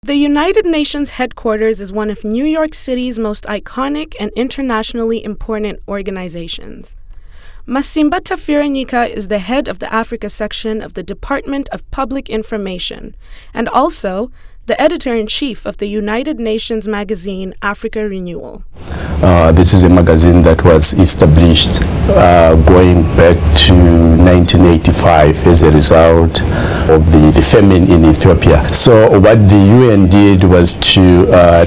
The United Nations headquarters is one of New York City's most iconic and internationally important organizations. Masimba Tafirenyika is the head of the Africa section of the Department of Public Information and also the editor-in-chief of the United Nations magazine Africa Renewal. This is a magazine that was established going back to 1985 as a result of the famine in Ethiopia. So what the UN did was to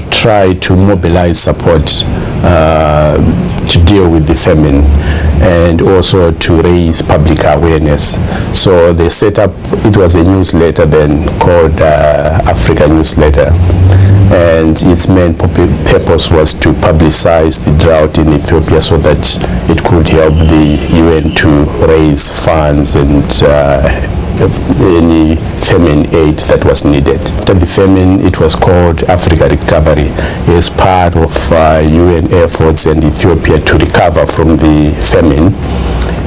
try to mobilize support to deal with the famine and also to raise public awareness. So they set up, it was a newsletter then called Africa Newsletter, and its main purpose was to publicize the drought in Ethiopia so that it could help the UN to raise funds and any famine aid that was needed. After the famine, it was called Africa Recovery as part of UN efforts in Ethiopia to recover from the famine.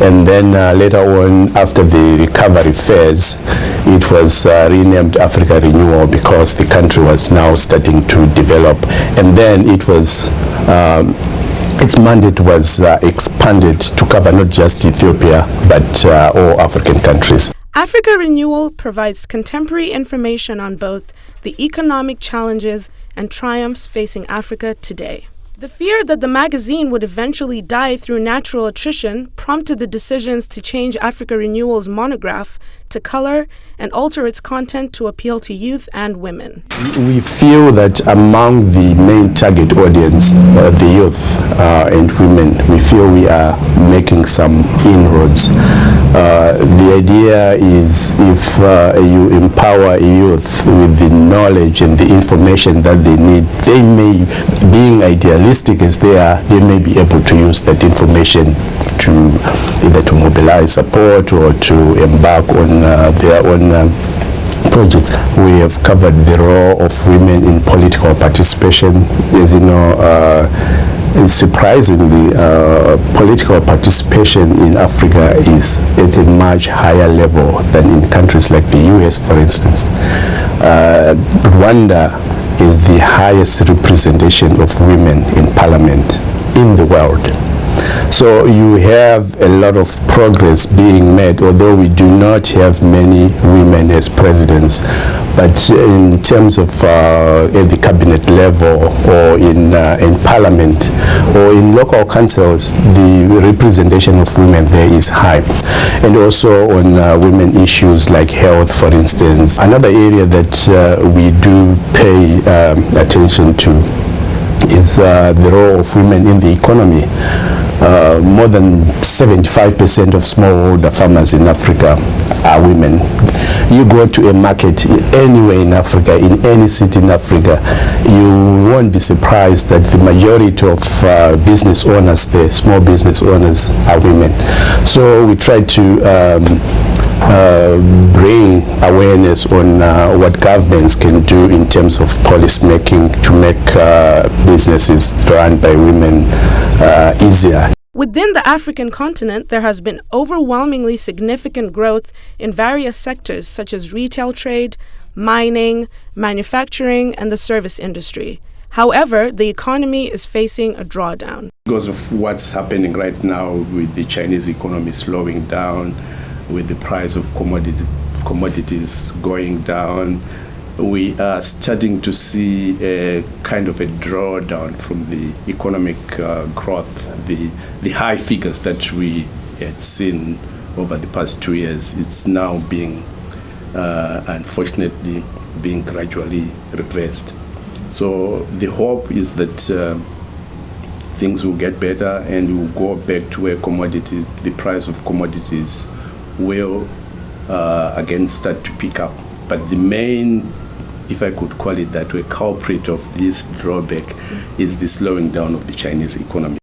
And then later on, after the recovery phase, it was renamed Africa Renewal because the country was now starting to develop. And then it was its mandate was expanded to cover not just Ethiopia, but all African countries. Africa Renewal provides contemporary information on both the economic challenges and triumphs facing Africa today. The fear that the magazine would eventually die through natural attrition prompted the decisions to change Africa Renewal's monograph to color and alter its content to appeal to youth and women. We feel that among the main target audience, the youth and women, we feel we are making some inroads. The idea is if you empower youth with the knowledge and the information that they need, they may, being idealistic as they are, they may be able to use that information to either to mobilize support or to embark on their own projects. We have covered the role of women in political participation. As you know, surprisingly, political participation in Africa is at a much higher level than in countries like the US, for instance. Rwanda is the highest representation of women in parliament in the world. So you have a lot of progress being made, although we do not have many women as presidents. But in terms of at the cabinet level or in parliament or in local councils, the representation of women there is high. And also on women issues like health, for instance. Another area that we do pay attention to is the role of women in the economy. More than 75% of smallholder farmers in Africa are women. You go to a market anywhere in Africa, in any city in Africa, you won't be surprised that the majority of business owners there, small business owners, are women. So we try to bring awareness on what governments can do in terms of policy making to make businesses run by women easier. Within the African continent, there has been overwhelmingly significant growth in various sectors such as retail trade, mining, manufacturing, and the service industry. However, the economy is facing a drawdown. Because of what's happening right now with the Chinese economy slowing down, with the price of commodities going down, we are starting to see a kind of a drawdown from the economic growth. The high figures that we had seen over the past 2 years, it's now being, unfortunately, being gradually reversed. So the hope is that things will get better and we'll go back to where the price of commodities will again start to pick up. But the main, if I could call it that way, culprit of this drawback is the slowing down of the Chinese economy.